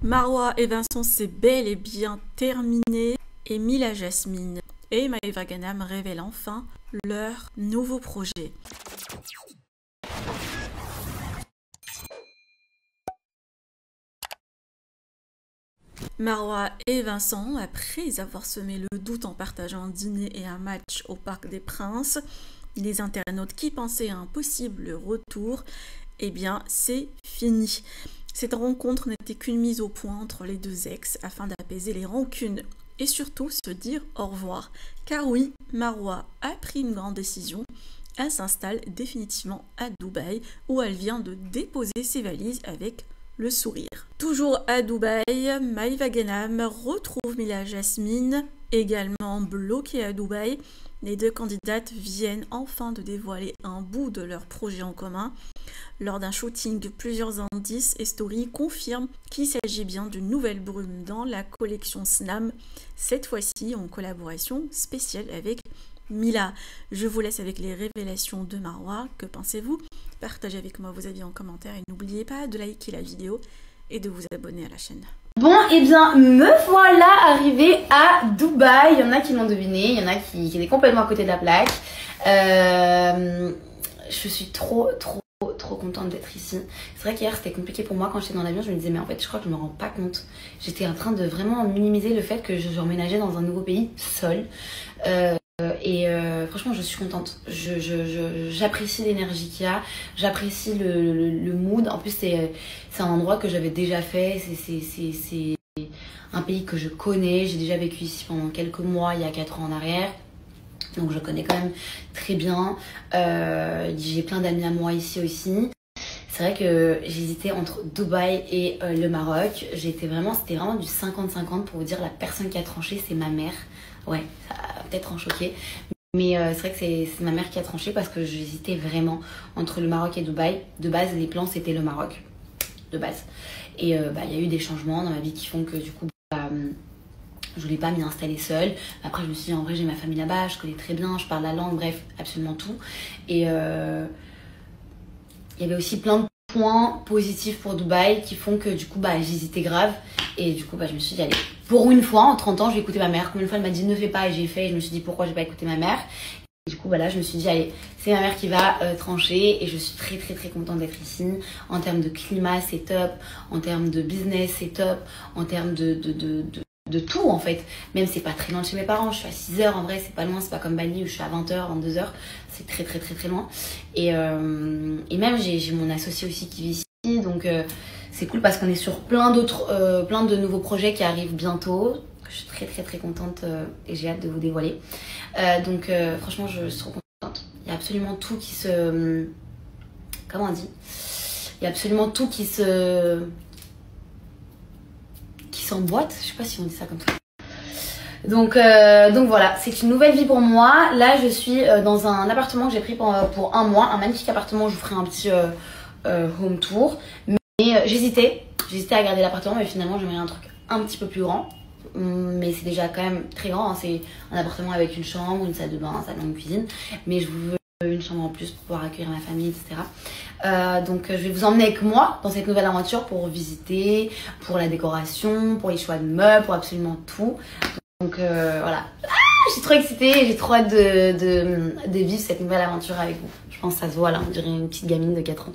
Marwa et Vincent, c'est bel et bien terminé. Et Mila Jasmine et Maeva Ganam révèlent enfin leur nouveau projet. Marwa et Vincent, après avoir semé le doute en partageant un dîner et un match au Parc des Princes, les internautes qui pensaient à un possible retour, eh bien c'est fini. Cette rencontre n'était qu'une mise au point entre les deux ex afin d'apaiser les rancunes et surtout se dire au revoir. Car oui, Marwa a pris une grande décision. Elle s'installe définitivement à Dubaï où elle vient de déposer ses valises avec le sourire. Toujours à Dubaï, Maeva Ganam retrouve Mila Jasmine, également bloquée à Dubaï. Les deux candidates viennent enfin de dévoiler un bout de leur projet en commun. Lors d'un shooting, plusieurs indices et stories confirment qu'il s'agit bien d'une nouvelle brume dans la collection Snam, cette fois-ci en collaboration spéciale avec Mila. Je vous laisse avec les révélations de Marwa. Que pensez-vous? Partagez avec moi vos avis en commentaire et n'oubliez pas de liker la vidéo et de vous abonner à la chaîne. Bon, et bien me voilà arrivée à Dubaï. Il y en a qui l'ont deviné, il y en a qui étaient complètement à côté de la plaque. Je suis trop contente d'être ici. C'est vrai qu'hier c'était compliqué pour moi quand j'étais dans l'avion. Je me disais mais en fait je crois que je me rends pas compte. J'étais en train de vraiment minimiser le fait que je emménageais dans un nouveau pays seule. Franchement je suis contente, j'apprécie l'énergie qu'il y a, j'apprécie le mood. En plus c'est un endroit que j'avais déjà fait, c'est un pays que je connais, j'ai déjà vécu ici pendant quelques mois il y a 4 ans en arrière. Donc je connais quand même très bien, j'ai plein d'amis à moi ici aussi. C'est vrai que j'hésitais entre Dubaï et le Maroc. C'était vraiment du 50-50 pour vous dire. La personne qui a tranché c'est ma mère. Ouais, ça va peut-être en choquer. Mais c'est vrai que c'est ma mère qui a tranché parce que j'hésitais vraiment entre le Maroc et Dubaï. De base, les plans c'était le Maroc. De base. Et il y a eu des changements dans ma vie qui font que du coup, je voulais pas m'y installer seule. Après, je me suis dit en vrai, j'ai ma famille là-bas, je connais très bien, je parle la langue, bref, absolument tout. Et il y avait aussi plein de points positifs pour Dubaï qui font que du coup, j'hésitais grave. Et du coup, je me suis dit, allez, pour une fois, en 30 ans, je vais écouter ma mère. Comme une fois, elle m'a dit, ne fais pas, et j'ai fait. Et je me suis dit, pourquoi j'ai pas écouté ma mère? Et du coup, là, je me suis dit, allez, c'est ma mère qui va trancher. Et je suis très contente d'être ici. En termes de climat, c'est top. En termes de business, c'est top. En termes de tout, en fait. Même, c'est pas très loin de chez mes parents. Je suis à 6 heures, en vrai, c'est pas loin. C'est pas comme Bali où je suis à 20 h, 22 h. C'est très loin. Et même, j'ai mon associé aussi qui vit ici. Donc, c'est cool parce qu'on est sur plein de nouveaux projets qui arrivent bientôt. Je suis très contente et j'ai hâte de vous dévoiler. Franchement, je suis trop contente. Il y a absolument tout qui se... Comment on dit? Il y a absolument tout qui s'emboîte. Je sais pas si on dit ça comme ça. Donc voilà, c'est une nouvelle vie pour moi. Là, je suis dans un appartement que j'ai pris pour un mois. Un magnifique appartement. Je vous ferai un petit home tour. Mais j'hésitais à garder l'appartement, mais finalement j'aimerais un truc un petit peu plus grand. Mais c'est déjà quand même très grand, hein. C'est un appartement avec une chambre, une salle de bain, un salon, une cuisine. Mais je veux une chambre en plus pour pouvoir accueillir ma famille, etc. Donc je vais vous emmener avec moi dans cette nouvelle aventure pour visiter, pour la décoration, pour les choix de meubles, pour absolument tout. Donc voilà. Je suis trop excitée, j'ai trop hâte de vivre cette nouvelle aventure avec vous. Je pense que ça se voit là, on dirait une petite gamine de 4 ans.